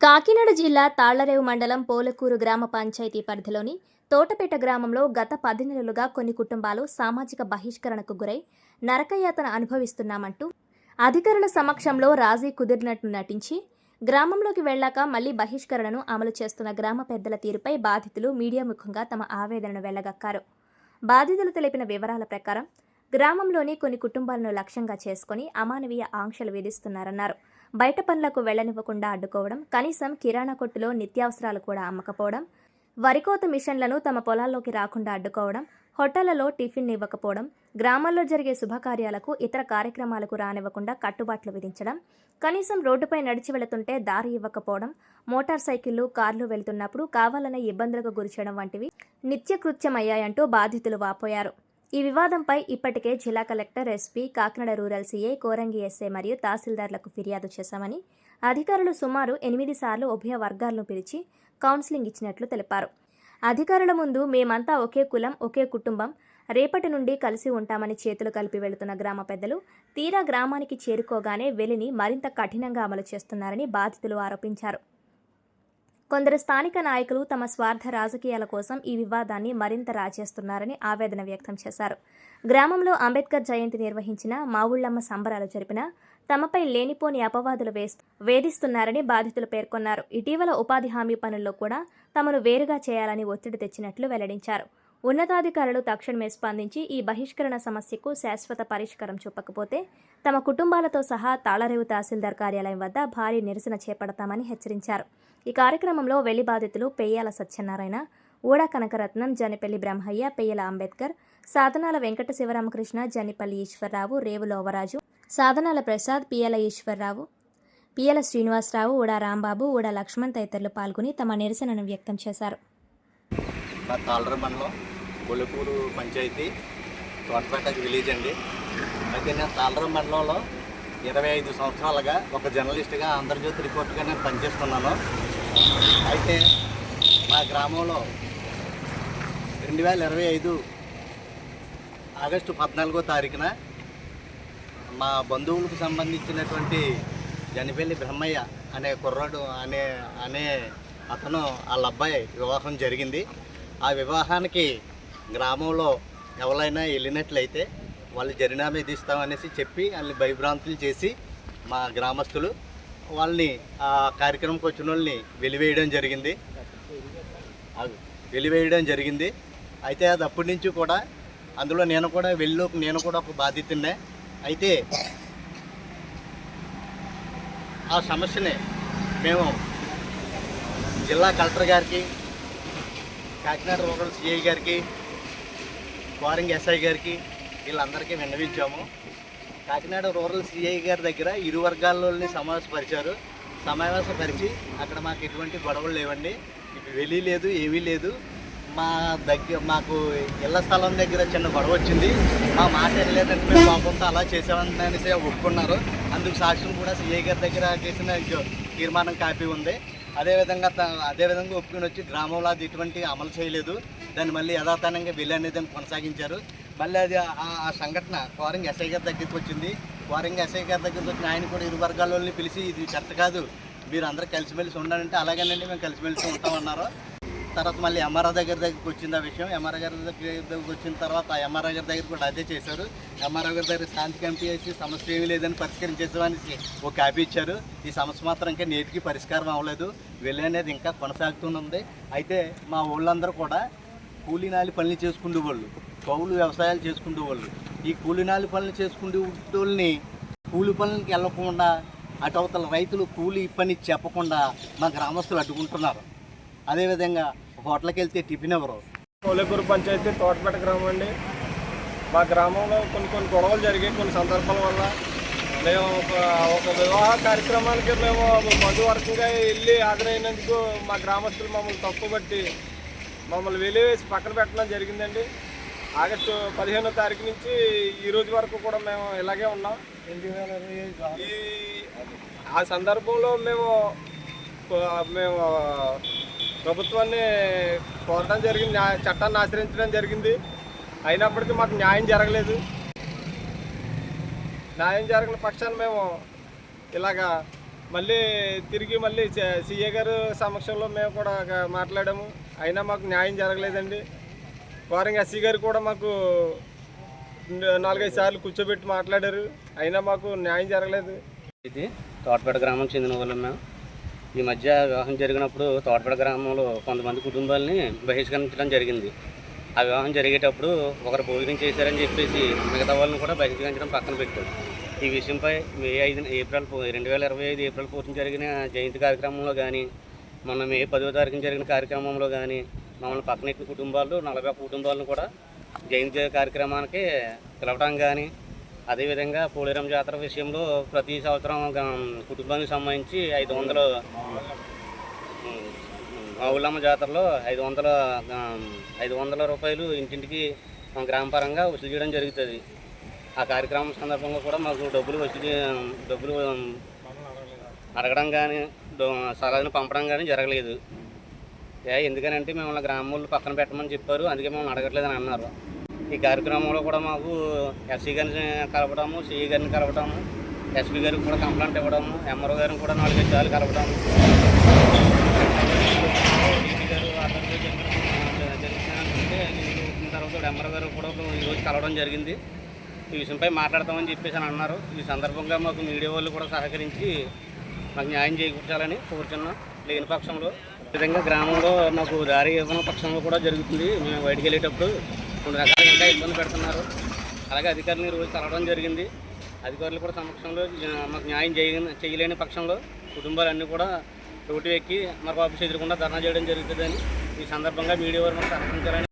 కాకినాడ జిల్లా తాళ్లరేవు మండలం పోలకూరు గ్రామ పంచాయతీ పరిధిలోని తోటపేట గ్రామంలో గత 10 నెలలుగా కొన్ని కుటుంబాలు సామాజిక బహిష్కరణకు గురై నరకయాతన అనుభవిస్తున్నామంటూ అధికారుల సమక్షంలో రాజీ కుదిరినట్లు నటించి గ్రామంలోకి వెళ్లాక మళ్లీ బహిష్కరణను అమలు చేస్తున్న గ్రామ పెద్దల తీరుపై బాధితులు మీడియా ముఖంగా తమ ఆవేదనను వెళ్లగక్కారు. బాధితులు తెలిపిన వివరాల ప్రకారం గ్రామంలోని కొన్ని కుటుంబాలను లక్ష్యంగా చేసుకుని అమానవీయ ఆంక్షలు విధిస్తున్నారన్నారు. బయట పనులకు వెళ్లనివ్వకుండా అడ్డుకోవడం, కనీసం కిరాణా కొట్టులో నిత్యావసరాలు కూడా అమ్మకపోవడం, వరికోత మిషన్లను తమ పొలాల్లోకి రాకుండా అడ్డుకోవడం, హోటళ్లలో టిఫిన్ ఇవ్వకపోవడం, గ్రామాల్లో జరిగే శుభకార్యాలకు ఇతర కార్యక్రమాలకు రానివ్వకుండా కట్టుబాట్లు విధించడం, కనీసం రోడ్డుపై నడిచి వెళుతుంటే దారి ఇవ్వకపోవడం, మోటార్ సైకిళ్లు, కార్లు వెళ్తున్నప్పుడు కావాలనే ఇబ్బందులకు గురిచేయడం వంటివి నిత్యకృత్యమయ్యాయంటూ బాధితులు వాపోయారు. ఈ వివాదంపై ఇప్పటికే జిల్లా collector, SP, Kakinada rural CI, Korangi SI మరియు తహసీల్దార్లకు ఫిర్యాదు చేశామని, అధికారులు సుమారు 8 సార్లు ఉభయ వర్గాలను పిలిచి కౌన్సిలింగ్ ఇచ్చినట్లు తెలిపారు. అధికారుల ముందు మేమంతా ఒకే కులం, ఒకే కుటుంబం, రేపటి నుండి కలిసి ఉంటామని చేతులు కలిపి వెళుతున్న గ్రామ పెద్దలు తీరా గ్రామానికి చేరుకోగానే వెలిని మరింత కఠినంగా అమలు చేస్తున్నారని బాధితులు ఆరోపించారు. కొందరు స్థానిక నాయకులు తమ స్వార్థ రాజకీయాల కోసం ఈ వివాదాన్ని మరింత రాజేస్తున్నారని ఆవేదన వ్యక్తం చేశారు. గ్రామంలో అంబేద్కర్ జయంతి నిర్వహించిన మావుళ్లమ్మ సంబరాలు జరిపినా తమపై లేనిపోని అపవాదులు వేధిస్తున్నారని బాధితులు పేర్కొన్నారు. ఇటీవల ఉపాధి హామీ పనుల్లో కూడా తమను వేరుగా చేయాలని ఒత్తిడి తెచ్చినట్లు వెల్లడించారు. ఉన్నతాధికారులు తక్షణమే స్పందించి ఈ బహిష్కరణ సమస్యకు శాశ్వత పరిష్కారం చూపకపోతే తమ కుటుంబాలతో సహా తాళ్లరేవు తహసీల్దార్ కార్యాలయం వద్ద భారీ నిరసన చేపడతామని హెచ్చరించారు. ఈ కార్యక్రమంలో వెళ్లి బాధితులు పెయ్యాల సత్యనారాయణ, ఊడా కనకరత్నం, జనిపల్లి బ్రహ్మయ్య, పెయ్యల అంబేద్కర్, సాధనాల వెంకట శివరామకృష్ణ, జనిపల్లి ఈశ్వరరావు, రేవుల ఓవరాజు, సాధనాల ప్రసాద్, పియ్యల ఈశ్వరరావు, పియ్యల శ్రీనివాసరావు, ఊడా రాంబాబు, ఊడా లక్ష్మణ్ తదితరులు పాల్గొని తమ నిరసనను వ్యక్తం చేశారు. తాళ్లరేవు మండలం పోలకూరు పంచాయతీ తోటపేట విలేజ్ అండి. అయితే నేను తాళ్లరేవు మండలంలో 25 సంవత్సరాలుగా ఒక జర్నలిస్ట్గా ఆంధ్రజ్యోతి రిపోర్టర్గా నేను పనిచేస్తున్నాను. అయితే మా గ్రామంలో 2025 ఆగస్టు 14వ తారీఖున మా బంధువులకు సంబంధించినటువంటి జనిపల్లి బ్రహ్మయ్య అనే కుర్రాడు అనే అతను వాళ్ళ అబ్బాయి వివాహం జరిగింది. ఆ వివాహానికి గ్రామంలో ఎవరైనా వెళ్ళినట్లయితే వాళ్ళు జరిమానా విధిస్తామనేసి చెప్పి వాళ్ళని భయభ్రాంతులు చేసి మా గ్రామస్తులు వాళ్ళని ఆ కార్యక్రమంకి వచ్చిన వాళ్ళని వెలివేయడం జరిగింది. అయితే అది అప్పటి నుంచి కూడా అందులో నేను కూడా ఒక బాధితున్నే. అయితే ఆ సమస్యని మేము జిల్లా కలెక్టర్ గారికి, కాకినాడ రూరల్ సిఐ గారికి, కోరంగి ఎస్ఐ గారికి వీళ్ళందరికీ విన్నవించాము. కాకినాడ రూరల్ సిఐ గారి దగ్గర ఇరు వర్గాలని సమావేశపరిచి అక్కడ మాకు ఎటువంటి గొడవలు లేవండి, వెళ్ళి లేదు, ఏమీ లేదు. మాకు ఇళ్ల స్థలం దగ్గర చిన్న గొడవ వచ్చింది, మా మాట వెళ్ళలేదంటే మేము పాపంతో అలా చేసామని అనేసి ఒప్పుకున్నారు. అందుకు సాక్ష్యం కూడా సిఐ గారి దగ్గర చేసిన తీర్మానం కాపీ ఉంది. అదేవిధంగా ఒప్పుకొని వచ్చి గ్రామంలో అది ఎటువంటి అమలు చేయలేదు. దాన్ని మళ్ళీ యథాతథంగా వెళ్ళి అనేది కొనసాగించారు. మళ్ళీ అది ఆ సంఘటన కోరంగి ఎస్ఐ గారి దగ్గరికి వచ్చింది. కోరంగి ఎస్ఐ గారి దగ్గరికి వచ్చిన ఆయన కూడా ఇరు వర్గాలని పిలిచి ఇది కరెక్ట్ కాదు, మీరు అందరూ కలిసిమెలిసి ఉండాలంటే అలాగేనండి మేము కలిసిమెలిసి ఉంటామన్నారు. తర్వాత మళ్ళీ ఎంఆర్ఓ దగ్గరికి వచ్చింది ఆ విషయం. ఎంఆర్ఓ గారి దగ్గరికి వచ్చిన తర్వాత ఆ ఎంఆర్ఓ గారి దగ్గర కూడా అదే చేశారు. ఎంఆర్ఓ గారి దగ్గర శాంతి కమిటీ వేసి సమస్య ఏమీ లేదని పరిష్కరించేసామని ఒక కాపీ ఇచ్చారు. ఈ సమస్య మాత్రం ఇంకా నేటికి పరిష్కారం అవ్వలేదు, వెళ్ళి అనేది ఇంకా కొనసాగుతుంది. అయితే మా ఊళ్ళందరూ కూడా కూలీనాలి పనులు చేసుకునేవాళ్ళు, కౌలు వ్యవసాయాలు చేసుకునేవాళ్ళు. ఈ కూలీనాలి పనులు చేసుకునే వాళ్ళని కూలి పనులకి వెళ్ళకుండా అటవతల రైతులు కూలీ పని చెప్పకుండా మా గ్రామస్తులు అడ్డుకుంటున్నారు. అదేవిధంగా హోటల్కి వెళ్తే టిఫిన్ ఎవరు. పోలకూరు పంచాయతీ తోటపేట గ్రామం అండి. మా గ్రామంలో కొన్ని గొడవలు జరిగాయి. కొన్ని సందర్భాల వల్ల మేము ఒక వివాహ కార్యక్రమానికి మేము బంధువర్గంగా వెళ్ళి హాజరైనందుకు మా గ్రామస్తులు మమ్మల్ని తప్పుబట్టి మమ్మల్ని వెలివేసి పక్కన పెట్టడం జరిగిందండి. ఆగస్టు 15వ తారీఖు నుంచి ఈ రోజు వరకు కూడా మేము ఇలాగే ఉన్నాం. ఆ సందర్భంలో మేము ప్రభుత్వాన్ని కోరడం జరిగింది, చట్టాన్ని ఆచరించడం జరిగింది. అయినప్పటికీ మాకు న్యాయం జరగలేదు. న్యాయం జరగని పక్షాన్ని మేము ఇలాగా మళ్ళీ తిరిగి మళ్ళీ సీఏ గారు సమక్షంలో మేము కూడా మాట్లాడాము. అయినా మాకు న్యాయం జరగలేదండి. వారంగా ఎస్సీ గారు కూడా మాకు 4-5 సార్లు కూర్చోబెట్టి మాట్లాడారు. అయినా మాకు న్యాయం జరగలేదు. ఇది తోటపేట గ్రామం చెందిన వాళ్ళం మేము. ఈ మధ్య వివాహం జరిగినప్పుడు తోటపేట గ్రామంలో కొంతమంది కుటుంబాలని బహిష్కరించడం జరిగింది. ఆ వివాహం జరిగేటప్పుడు ఒకరు భోజనం చేశారని చెప్పేసి మిగతా వాళ్ళని కూడా బహిష్కరించడం పక్కన పెట్టారు. ఈ విషయంపై మే 5 ఏప్రిల్ 2025 ఏప్రిల్ 4 జరిగిన జయంతి కార్యక్రమంలో కానీ, మొన్న మే 10వ తారీఖున జరిగిన కార్యక్రమంలో కానీ మమ్మల్ని పక్కనెక్కిన కుటుంబాలు 41 కుటుంబాలను కూడా జయంతి కార్యక్రమానికి పిలవడం కానీ, అదేవిధంగా పోలేరమ్మ జాతర విషయంలో ప్రతి సంవత్సరం కుటుంబానికి సంబంధించి 500 ఊళ్ళమ్మ జాతరలో 500 రూపాయలు ఇంటింటికి గ్రామ పరంగా వసూలు చేయడం జరుగుతుంది. ఆ కార్యక్రమం సందర్భంగా కూడా మాకు డబ్బులు అడగడం కానీ సలహాలను పంపడం కానీ జరగలేదు. ఎందుకనంటే మిమ్మల్ని గ్రామంలో పక్కన పెట్టమని చెప్పారు, అందుకే మిమ్మల్ని అడగట్లేదని అన్నారు. ఈ కార్యక్రమంలో కూడా మాకు ఎస్సీ గారిని కలపడము, సిఈ గారిని కలపడము, ఎస్పీ గారికి కూడా కంప్లైంట్ ఇవ్వడము, ఎంఆర్ఓ గారిని కూడా 4-5 సార్లు కలపడము, డీటీ గారు ఆర్డర్లో జరిగితే వచ్చిన తర్వాత ఎంఆర్ఓ గారు కూడా ఈరోజు కలవడం జరిగింది. ఈ విషయంపై మాట్లాడతామని చెప్పేసి అని అన్నారు. ఈ సందర్భంగా మాకు మీడియా వాళ్ళు కూడా సహకరించి మాకు న్యాయం చేకూర్చాలని కోరుచున్నాం. లేని పక్షంలో ఈ విధంగా గ్రామంలో మాకు దారి ఇవ్వని పక్షంలో కూడా జరుగుతుంది. మేము బయటికి వెళ్ళేటప్పుడు కొన్ని రకాలుగా ఇంకా ఇబ్బంది పెడుతున్నారు. అలాగే అధికారులను ఈరోజు కలవడం జరిగింది. అధికారులు కూడా సమక్షంలో మాకు న్యాయం చేయలేని పక్షంలో కుటుంబాలన్నీ కూడా రోడ్డు ఎక్కి మరొక ఆఫీస్ ఎదురకుండా ధర్నా చేయడం జరుగుతుందని ఈ సందర్భంగా మీడియా వారు మాకు సహకరించాలని